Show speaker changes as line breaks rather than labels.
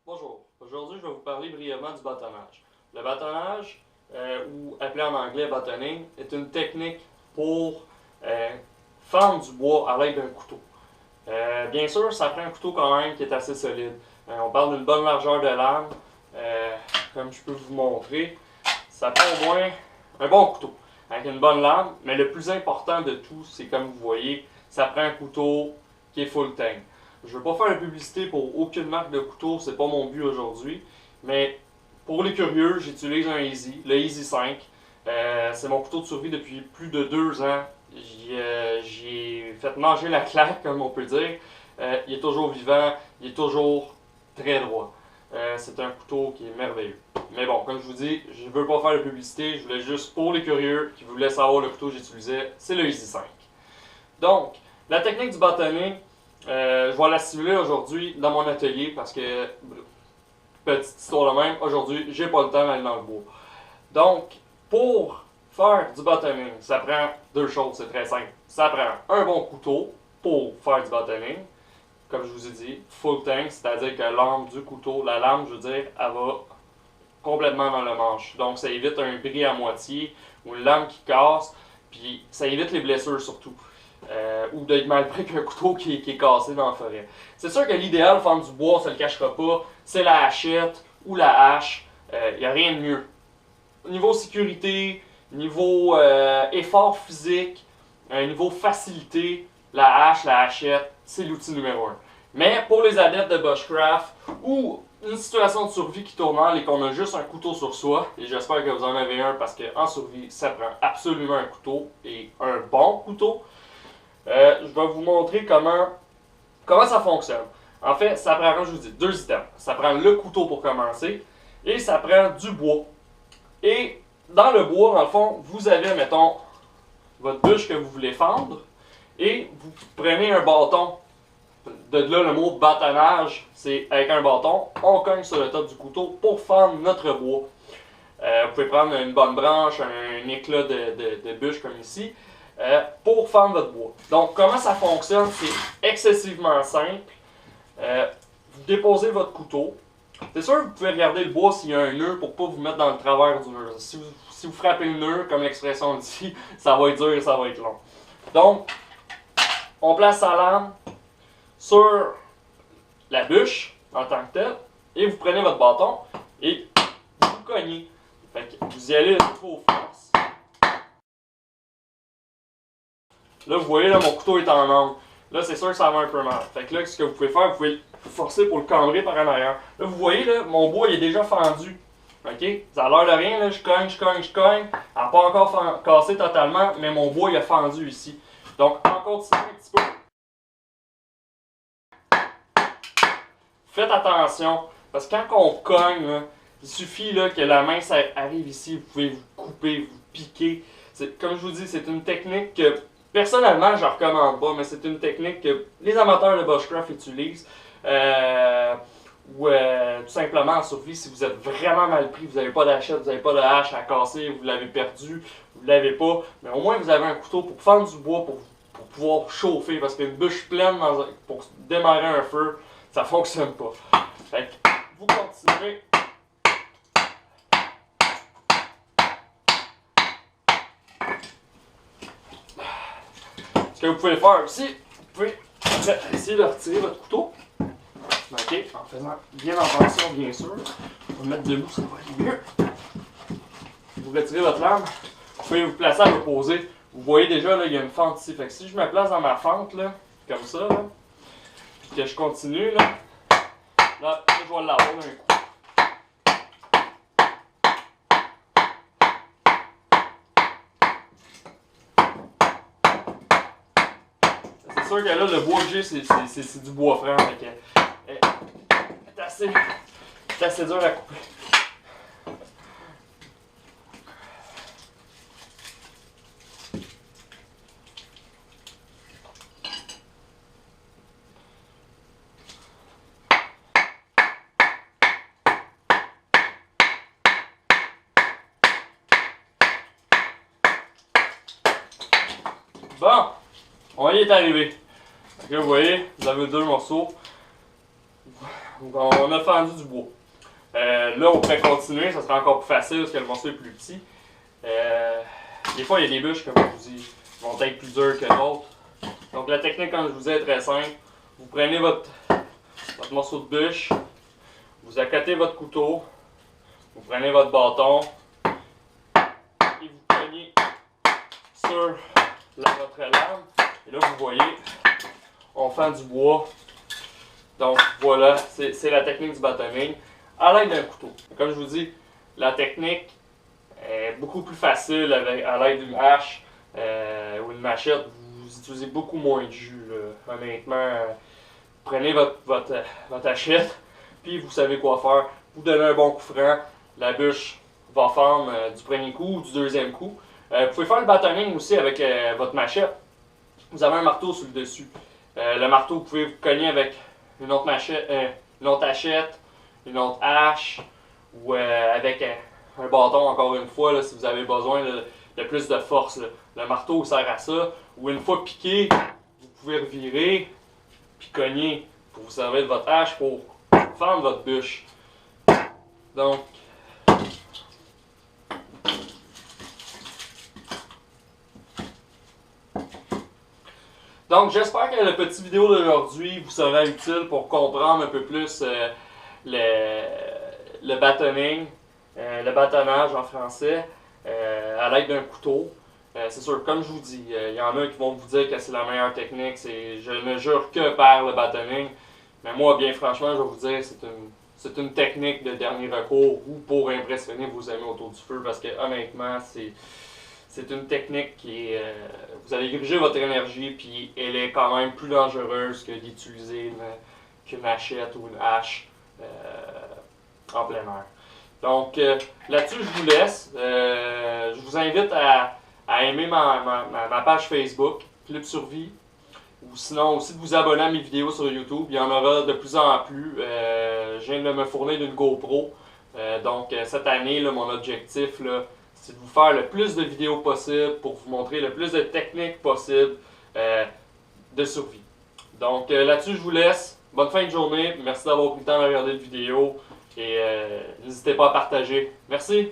Bonjour, aujourd'hui je vais vous parler brièvement du bâtonnage. Le bâtonnage, ou appelé en anglais bâtonning, est une technique pour fendre du bois à l'aide d'un couteau. Bien sûr, ça prend un couteau quand même qui est assez solide. On parle d'une bonne largeur de lame, comme je peux vous montrer. Ça prend au moins un bon couteau, avec une bonne lame, mais le plus important de tout, c'est comme vous voyez, ça prend un couteau qui est full tang. Je ne veux pas faire la publicité pour aucune marque de couteau, c'est pas mon but aujourd'hui. Mais pour les curieux, j'utilise un Easy, le Easy 5. C'est mon couteau de survie depuis plus de 2 ans. J'ai fait manger la claque, comme on peut dire. Il est toujours vivant, il est toujours très droit. C'est un couteau qui est merveilleux. Mais bon, comme je vous dis, je ne veux pas faire de publicité, je voulais juste pour les curieux qui voulaient savoir le couteau que j'utilisais, c'est le Easy 5. Donc, la technique du bâtonnet, je vais la simuler aujourd'hui dans mon atelier parce que, petite histoire de même, aujourd'hui, j'ai pas le temps d'aller dans le bois. Donc, pour faire du bâtonning, ça prend deux choses, c'est très simple. Ça prend un bon couteau pour faire du bâtonning, comme je vous ai dit, full tang, c'est-à-dire que la lame du couteau, la lame, je veux dire, elle va complètement dans le manche. Donc, ça évite un bris à moitié ou une lame qui casse, puis ça évite les blessures surtout. Ou d'être mal pris qu'un couteau qui est cassé dans la forêt. C'est sûr que l'idéal, fendre du bois, ça ne le cachera pas, c'est la hachette ou la hache. Il n'y a rien de mieux. Niveau sécurité, niveau effort physique, niveau facilité, la hache, la hachette, c'est l'outil numéro 1. Mais pour les adeptes de bushcraft ou une situation de survie qui tourne mal et qu'on a juste un couteau sur soi, et j'espère que vous en avez un parce qu'en survie, ça prend absolument un couteau et un bon couteau. Je vais vous montrer comment ça fonctionne. En fait, ça prend, comme je vous dis, deux items. Ça prend le couteau pour commencer et ça prend du bois. Et dans le bois, dans le fond, vous avez, mettons, votre bûche que vous voulez fendre et vous prenez un bâton. De là, le mot bâtonnage, c'est avec un bâton, on cogne sur le top du couteau pour fendre notre bois. Vous pouvez prendre une bonne branche, un éclat de bûche comme ici, pour fendre votre bois. Donc, comment ça fonctionne? C'est excessivement simple. Vous déposez votre couteau. C'est sûr que vous pouvez regarder le bois s'il y a un nœud pour ne pas vous mettre dans le travers du mur. Si vous frappez le nœud, comme l'expression dit, ça va être dur et ça va être long. Donc, on place sa lame sur la bûche en tant que telle et vous prenez votre bâton et vous cognez. Fait que vous y allez de vos forces. Là, vous voyez, là, mon couteau est en angle. Là, c'est sûr que ça va un peu mal. Fait que là, ce que vous pouvez faire, vous pouvez forcer pour le cambrer par en arrière. Là, vous voyez, là, mon bois il est déjà fendu. OK? Ça a l'air de rien, là, je cogne. Elle n'a pas encore cassé totalement, mais mon bois il a fendu ici. Donc, en continuant un petit peu. Faites attention, parce que quand on cogne, là, il suffit là, que la main ça arrive ici, vous pouvez vous couper, vous piquer. Comme je vous dis, c'est une technique que personnellement je ne recommande pas, mais c'est une technique que les amateurs de bushcraft utilisent. Ou tout simplement en survie, si vous êtes vraiment mal pris, vous n'avez pas d'hachette, vous n'avez pas de hache à casser, vous l'avez perdu, vous ne l'avez pas, mais au moins vous avez un couteau pour fendre du bois, pour pouvoir chauffer, parce qu'une bûche pleine pour démarrer un feu, ça fonctionne pas. Fait que vous continuez. Ce que vous pouvez faire aussi, vous pouvez essayer de retirer votre couteau. OK, en faisant bien attention, bien sûr. On va le mettre debout, ça va aller mieux. Vous retirez votre lame. Vous pouvez vous placer à reposer. Vous voyez déjà, là, il y a une fente ici. Fait que si je me place dans ma fente, là, comme ça, là, puis que je continue, là, je vais l'avoir d'un coup. C'est sûr que là, le bois que j'ai, c'est du bois franc. Fait que, c'est assez dur à couper. Bon, on y est arrivé. Donc là, vous voyez, vous avez deux morceaux. on a fendu du bois. Là, on pourrait continuer, ça sera encore plus facile parce que le morceau est plus petit. Des fois, il y a des bûches, comme je vous dis, qui vont être plus dures que d'autres. Donc la technique, comme je vous dis, est très simple. Vous prenez votre morceau de bûche, vous accotez votre couteau, vous prenez votre bâton et vous cognez sur votre lame. Et là, vous voyez, on fend du bois. Donc voilà, c'est la technique du bâtonning à l'aide d'un couteau. Comme je vous dis, la technique est beaucoup plus facile à l'aide d'une hache ou une machette. Vous utilisez beaucoup moins de jus. Là. Honnêtement, prenez votre hachette, puis vous savez quoi faire. Vous donnez un bon coup franc, la bûche va fendre du premier coup ou du deuxième coup. Vous pouvez faire le bâtonning aussi avec votre machette. Vous avez un marteau sur le dessus. Le marteau, vous pouvez vous cogner avec une autre machette, une autre hachette, une autre hache, ou avec un bâton, encore une fois, là, si vous avez besoin de plus de force. Là. Le marteau sert à ça. Ou une fois piqué, vous pouvez revirer, puis cogner pour vous servir de votre hache pour fendre votre bûche. Donc j'espère que la petite vidéo d'aujourd'hui vous sera utile pour comprendre un peu plus le bâtonning, le bâtonnage en français, à l'aide d'un couteau. C'est sûr, comme je vous dis, il y en a qui vont vous dire que c'est la meilleure technique, je ne jure que par le bâtonning. Mais moi, bien franchement, je vais vous dire, c'est une technique de dernier recours ou pour impressionner vos amis autour du feu, parce que honnêtement, c'est une technique qui est... vous allez gruger votre énergie, puis elle est quand même plus dangereuse que d'utiliser qu'une machette ou une hache en plein air. Donc là-dessus, je vous laisse. Je vous invite à aimer ma page Facebook, Club Survie, ou sinon aussi de vous abonner à mes vidéos sur YouTube. Il y en aura de plus en plus. Je viens de me fournir d'une GoPro. Donc cette année, là, mon objectif, là, c'est de vous faire le plus de vidéos possible pour vous montrer le plus de techniques possibles de survie. Donc là-dessus, je vous laisse. Bonne fin de journée. Merci d'avoir pris le temps de regarder la vidéo. Et n'hésitez pas à partager. Merci.